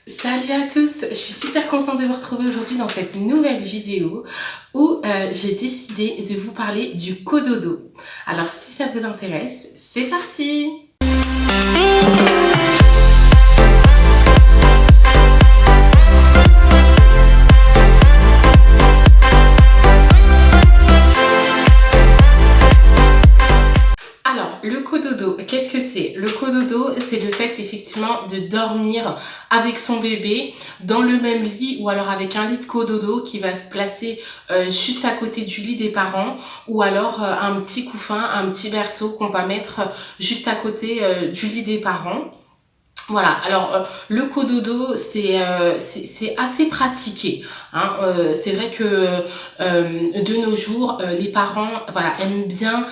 Salut à tous, je suis super contente de vous retrouver aujourd'hui dans cette nouvelle vidéo où j'ai décidé de vous parler du cododo. Alors si ça vous intéresse, c'est parti! Alors, le cododo, qu'est-ce que c'est? Le cododo, c'est le fait effectivement de dormir avec son bébé dans le même lit ou alors avec un lit de cododo qui va se placer juste à côté du lit des parents ou alors un petit couffin, un petit berceau qu'on va mettre juste à côté du lit des parents. Voilà, alors le cododo c'est assez pratiqué, hein. C'est vrai que de nos jours les parents voilà aiment bien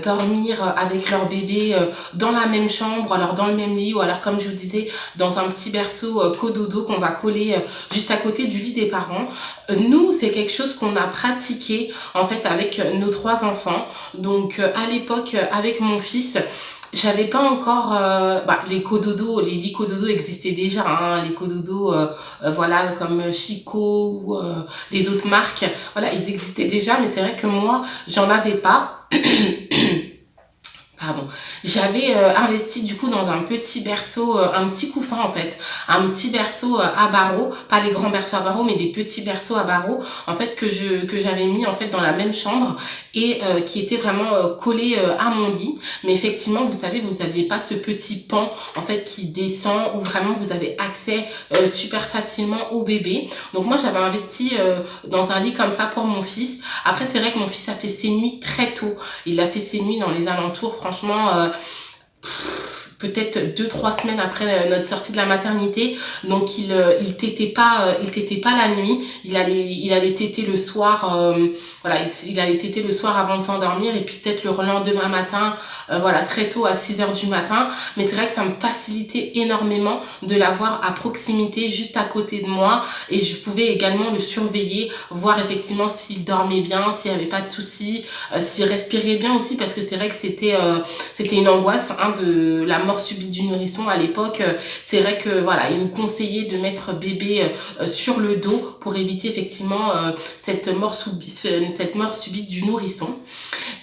dormir avec leur bébé dans la même chambre, alors dans le même lit ou alors comme je vous disais dans un petit berceau cododo qu'on va coller juste à côté du lit des parents. Nous c'est quelque chose qu'on a pratiqué en fait avec nos 3 enfants. Donc à l'époque avec mon fils. J'avais pas encore les cododos, les lits cododos existaient déjà, hein, les cododos voilà comme Chico ou les autres marques, voilà, ils existaient déjà, mais c'est vrai que moi j'en avais pas. Pardon, j'avais investi du coup dans un petit berceau, un petit couffin en fait, un petit berceau à barreaux, pas les grands berceaux à barreaux, mais des petits berceaux à barreaux en fait que j'avais mis en fait dans la même chambre et qui était vraiment collé à mon lit. Mais effectivement, vous savez, vous n'aviez pas ce petit pan en fait qui descend où vraiment vous avez accès super facilement au bébé. Donc moi j'avais investi dans un lit comme ça pour mon fils. Après c'est vrai que mon fils a fait ses nuits très tôt. Il a fait ses nuits dans les alentours, franchement, peut-être 2-3 semaines après notre sortie de la maternité. Donc il tétait pas la nuit. Il allait téter le soir. Voilà, il allait téter le soir avant de s'endormir et puis peut-être le lendemain matin, voilà, très tôt à 6 heures du matin. Mais c'est vrai que ça me facilitait énormément de l'avoir à proximité, juste à côté de moi, et je pouvais également le surveiller, voir effectivement s'il dormait bien, s'il n'y avait pas de soucis, s'il respirait bien aussi, parce que c'est vrai que c'était une angoisse, hein, de la mort subite du nourrisson à l'époque. C'est vrai que voilà, il nous conseillait de mettre bébé sur le dos pour éviter effectivement cette mort subite du nourrisson.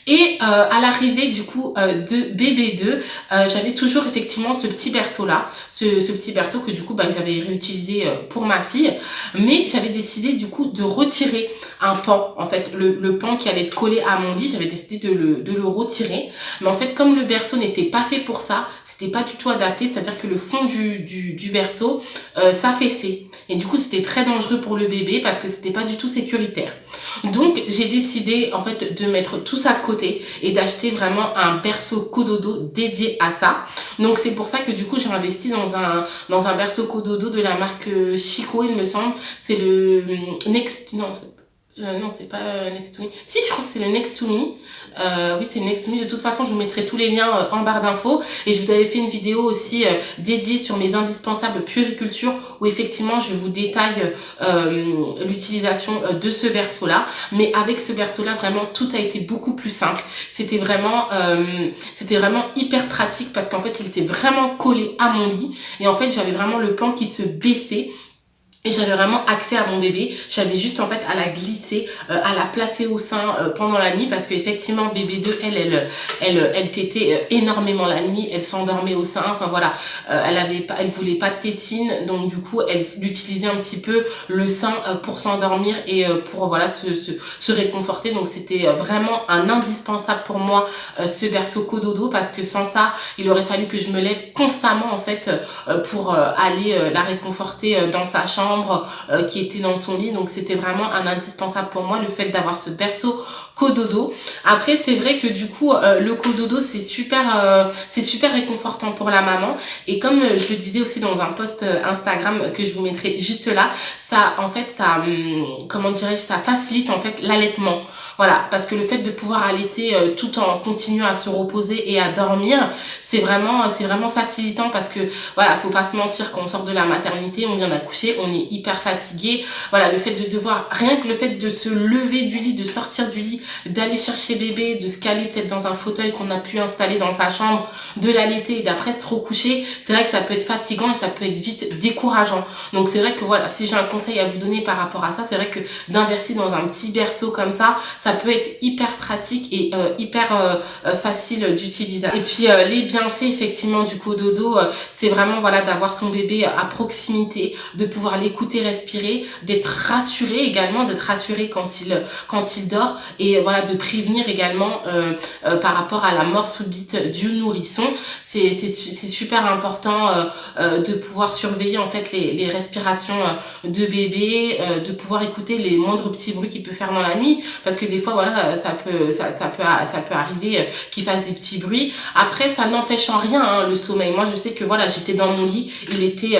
Et à l'arrivée du coup de bébé 2, j'avais toujours effectivement ce petit berceau là, ce petit berceau que du coup j'avais réutilisé pour ma fille, mais j'avais décidé du coup de retirer un pan, en fait le pan qui allait être collé à mon lit, j'avais décidé de le retirer. Mais en fait comme le berceau n'était pas fait pour ça, c'était pas du tout adapté, c'est-à-dire que le fond du berceau s'affaissait et du coup c'était très dangereux pour le bébé parce que c'était pas du tout sécuritaire. Donc j'ai décidé en fait de mettre tout ça de côté et d'acheter vraiment un berceau cododo dédié à ça. Donc c'est pour ça que du coup j'ai investi dans un berceau cododo de la marque Chico, il me semble. C'est le Next, non, c'est pas Next to Me. Si, je crois que c'est le Next to Me. Oui, c'est le Next to Me. De toute façon, je vous mettrai tous les liens en barre d'infos. Et je vous avais fait une vidéo aussi dédiée sur mes indispensables puériculture où effectivement, je vous détaille l'utilisation de ce berceau-là. Mais avec ce berceau-là, vraiment, tout a été beaucoup plus simple. C'était vraiment hyper pratique parce qu'en fait, il était vraiment collé à mon lit. Et en fait, j'avais vraiment le pan qui se baissait. Et j'avais vraiment accès à mon bébé, j'avais juste en fait à la glisser, à la placer au sein pendant la nuit parce que effectivement bébé 2 elle tétait énormément la nuit, elle s'endormait au sein, enfin voilà, elle voulait pas de tétine, donc du coup elle utilisait un petit peu le sein pour s'endormir et pour voilà se réconforter. Donc c'était vraiment un indispensable pour moi ce berceau cododo parce que sans ça il aurait fallu que je me lève constamment en fait pour aller la réconforter dans sa chambre qui était dans son lit. Donc c'était vraiment un indispensable pour moi le fait d'avoir ce berceau cododo. Après c'est vrai que du coup le cododo c'est super réconfortant pour la maman et comme je le disais aussi dans un post Instagram que je vous mettrai juste là, ça en fait ça comment dirais-je, ça facilite en fait l'allaitement. Voilà, parce que le fait de pouvoir allaiter tout en continuant à se reposer et à dormir, c'est vraiment facilitant parce que voilà, faut pas se mentir, quand on sort de la maternité, on vient d'accoucher, on est est hyper fatigué. Voilà, le fait de devoir, rien que le fait de se lever du lit, de sortir du lit, d'aller chercher bébé, de se caler peut-être dans un fauteuil qu'on a pu installer dans sa chambre, de l'allaiter et d'après se recoucher, c'est vrai que ça peut être fatigant et ça peut être vite décourageant. Donc c'est vrai que voilà, si j'ai un conseil à vous donner par rapport à ça, c'est vrai que d'inverser dans un petit berceau comme ça peut être hyper pratique et hyper facile d'utilisation. Et puis les bienfaits effectivement du cododo, c'est vraiment voilà d'avoir son bébé à proximité, de pouvoir l'écouter respirer, d'être rassuré également, d'être rassuré quand il dort, et voilà de prévenir également par rapport à la mort subite du nourrisson. C'est super important de pouvoir surveiller en fait les respirations de bébé, de pouvoir écouter les moindres petits bruits qu'il peut faire dans la nuit, parce que des fois voilà ça peut arriver qu'il fasse des petits bruits. Après ça n'empêche en rien hein, le sommeil. Moi je sais que voilà, j'étais dans mon lit, elle était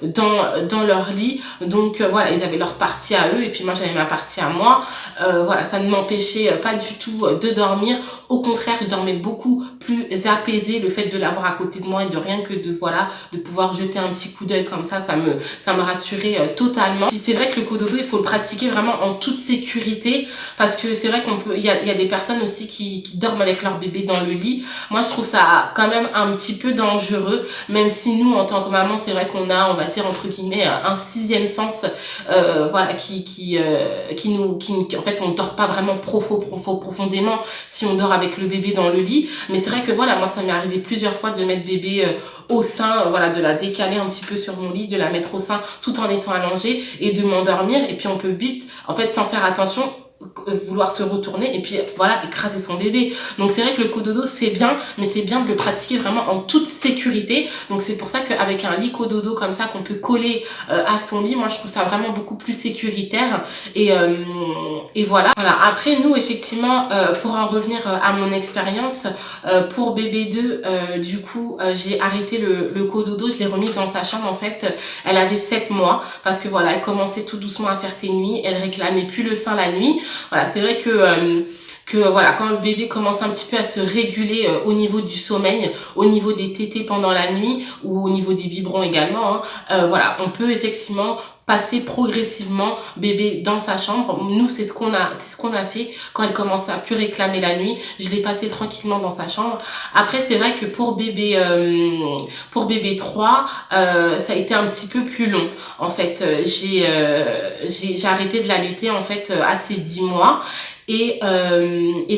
dans leur lit, donc voilà, ils avaient leur partie à eux et puis moi j'avais ma partie à moi. Voilà, ça ne m'empêchait pas du tout de dormir. Au contraire, je dormais beaucoup plus apaisée. Le fait de l'avoir à côté de moi et de rien que de pouvoir jeter un petit coup d'œil comme ça me rassurait totalement. Puis c'est vrai que le cododo, il faut le pratiquer vraiment en toute sécurité, parce que c'est vrai il y a des personnes aussi qui dorment avec leur bébé dans le lit. Moi, je trouve ça quand même un petit peu dangereux, même si nous, en tant que maman, c'est vrai qu'on a, on va dire entre guillemets, un sixième sens, voilà, en fait, on dort pas vraiment profondément si on dort avec le bébé dans le lit. Mais c'est vrai que voilà, moi, ça m'est arrivé plusieurs fois de mettre bébé au sein, voilà, de la décaler un petit peu sur mon lit, de la mettre au sein tout en étant allongée et de m'endormir. Et puis on peut vite, en fait, sans faire attention, vouloir se retourner et puis voilà, écraser son bébé. Donc c'est vrai que le cododo c'est bien, mais c'est bien de le pratiquer vraiment en toute sécurité. Donc c'est pour ça qu'avec un lit cododo comme ça qu'on peut coller à son lit, moi je trouve ça vraiment beaucoup plus sécuritaire. Et voilà. Après nous effectivement, pour en revenir à mon expérience, pour bébé 2, du coup j'ai arrêté le cododo, je l'ai remis dans sa chambre. En fait elle avait 7 mois, parce que voilà, elle commençait tout doucement à faire ses nuits, elle réclamait plus le sein la nuit. Voilà, c'est vrai que voilà, quand le bébé commence un petit peu à se réguler au niveau du sommeil, au niveau des tétés pendant la nuit ou au niveau des biberons également, hein, voilà, on peut effectivement passer progressivement bébé dans sa chambre. Nous c'est ce qu'on a fait quand elle commençait à plus réclamer la nuit. Je l'ai passé tranquillement dans sa chambre. Après c'est vrai que pour bébé 3, ça a été un petit peu plus long. En fait, j'ai arrêté de l'allaiter en fait à ses 10 mois. Et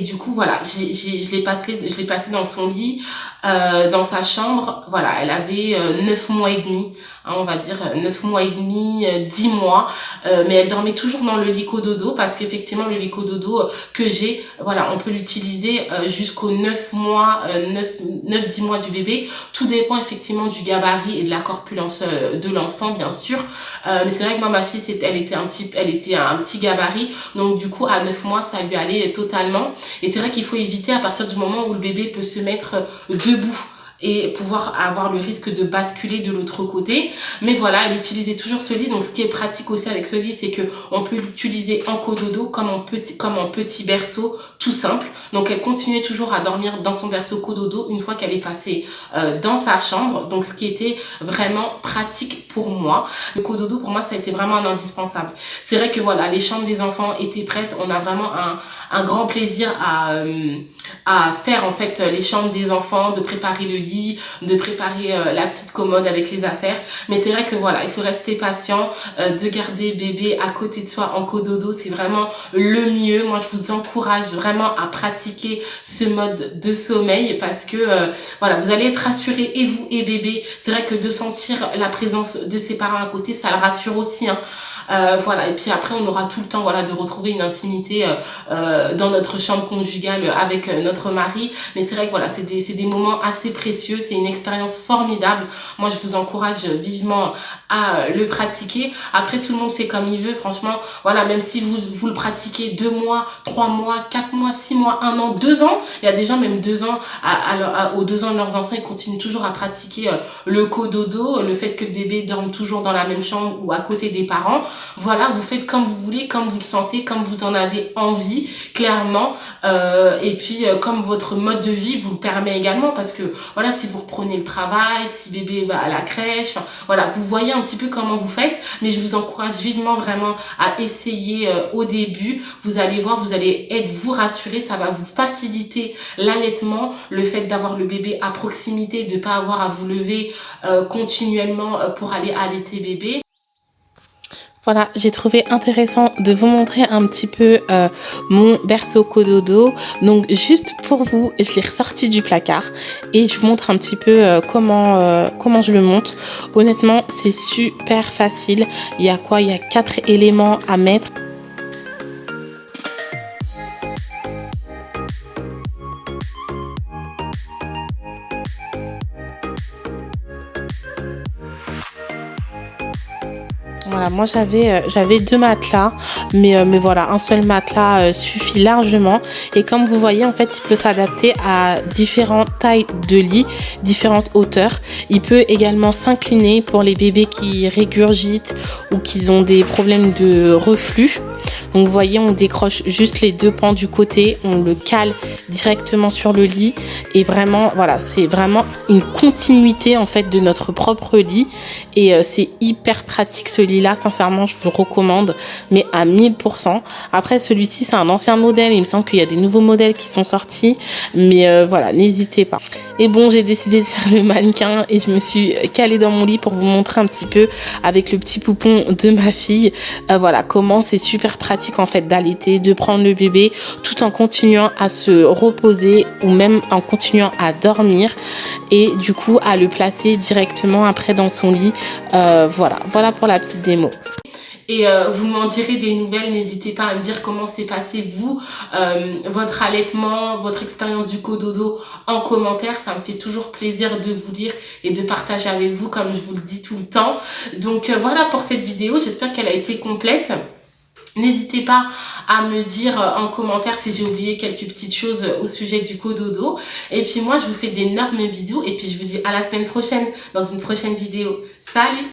du coup voilà, je l'ai passé dans son lit, dans sa chambre. Voilà, elle avait 9 mois et demi, hein, on va dire 9 mois et demi, 10 mois, mais elle dormait toujours dans le lit cododo, parce qu'effectivement le lit cododo que j'ai, voilà, on peut l'utiliser jusqu'aux 9 mois, 9-10 mois du bébé. Tout dépend effectivement du gabarit et de la corpulence de l'enfant bien sûr, mais c'est vrai que moi ma fille elle était un petit gabarit, donc du coup à 9 mois ça lui allait totalement. Et c'est vrai qu'il faut éviter à partir du moment où le bébé peut se mettre debout et pouvoir avoir le risque de basculer de l'autre côté. Mais voilà, elle utilisait toujours ce lit. Donc ce qui est pratique aussi avec ce lit, c'est que on peut l'utiliser en cododo comme en petit berceau tout simple. Donc elle continuait toujours à dormir dans son berceau cododo une fois qu'elle est passée dans sa chambre. Donc ce qui était vraiment pratique pour moi. Le cododo pour moi ça a été vraiment un indispensable. C'est vrai que voilà, les chambres des enfants étaient prêtes. On a vraiment un grand plaisir à faire en fait les chambres des enfants, de préparer le lit, de préparer la petite commode avec les affaires. Mais c'est vrai que voilà, il faut rester patient, de garder bébé à côté de soi en cododo, c'est vraiment le mieux. Moi je vous encourage vraiment à pratiquer ce mode de sommeil, parce que voilà, vous allez être rassurés, et vous et bébé. C'est vrai que de sentir la présence de ses parents à côté, ça le rassure aussi, hein. Voilà, et puis après on aura tout le temps voilà de retrouver une intimité dans notre chambre conjugale avec notre mari. Mais c'est vrai que voilà, c'est des moments assez précieux, c'est une expérience formidable. Moi je vous encourage vivement à le pratiquer. Après tout le monde fait comme il veut, franchement voilà, même si vous le pratiquez 2 mois, 3 mois, 4 mois, 6 mois, 1 an, 2 ans, il y a des gens même 2 ans aux 2 ans de leurs enfants, ils continuent toujours à pratiquer le cododo, le fait que le bébé dorme toujours dans la même chambre ou à côté des parents. Voilà, vous faites comme vous voulez, comme vous le sentez, comme vous en avez envie, clairement. Et puis, comme votre mode de vie vous le permet également, parce que, voilà, si vous reprenez le travail, si bébé va à la crèche, enfin, voilà, vous voyez un petit peu comment vous faites, mais je vous encourage vivement vraiment à essayer au début. Vous allez voir, vous allez être vous rassurer, ça va vous faciliter l'allaitement, le fait d'avoir le bébé à proximité, de pas avoir à vous lever continuellement pour aller allaiter bébé. Voilà, j'ai trouvé intéressant de vous montrer un petit peu mon berceau cododo. Donc juste pour vous, je l'ai ressorti du placard et je vous montre un petit peu comment je le monte. Honnêtement, c'est super facile. Il y a quoi? Il y a 4 éléments à mettre. Voilà, moi j'avais 2 matelas, mais voilà, un seul matelas suffit largement. Et comme vous voyez, en fait, il peut s'adapter à différentes tailles de lit, différentes hauteurs. Il peut également s'incliner pour les bébés qui régurgitent ou qui ont des problèmes de reflux. Donc vous voyez, on décroche juste les 2 pans du côté, on le cale directement sur le lit et vraiment, voilà, c'est vraiment une continuité en fait de notre propre lit et c'est hyper pratique ce lit là, sincèrement je vous le recommande, mais à 1000%. Après celui-ci c'est un ancien modèle, il me semble qu'il y a des nouveaux modèles qui sont sortis, mais voilà, n'hésitez pas. Et bon, j'ai décidé de faire le mannequin et je me suis calée dans mon lit pour vous montrer un petit peu avec le petit poupon de ma fille, voilà, comment c'est super pratique en fait d'allaiter, de prendre le bébé tout en continuant à se reposer ou même en continuant à dormir et du coup à le placer directement après dans son lit. Voilà pour la petite démo. Et vous m'en direz des nouvelles, n'hésitez pas à me dire comment s'est passé vous, votre allaitement, votre expérience du cododo en commentaire. Ça me fait toujours plaisir de vous lire et de partager avec vous comme je vous le dis tout le temps. Donc voilà pour cette vidéo, j'espère qu'elle a été complète. N'hésitez pas à me dire en commentaire si j'ai oublié quelques petites choses au sujet du cododo. Et puis moi, je vous fais d'énormes bisous et puis je vous dis à la semaine prochaine dans une prochaine vidéo. Salut!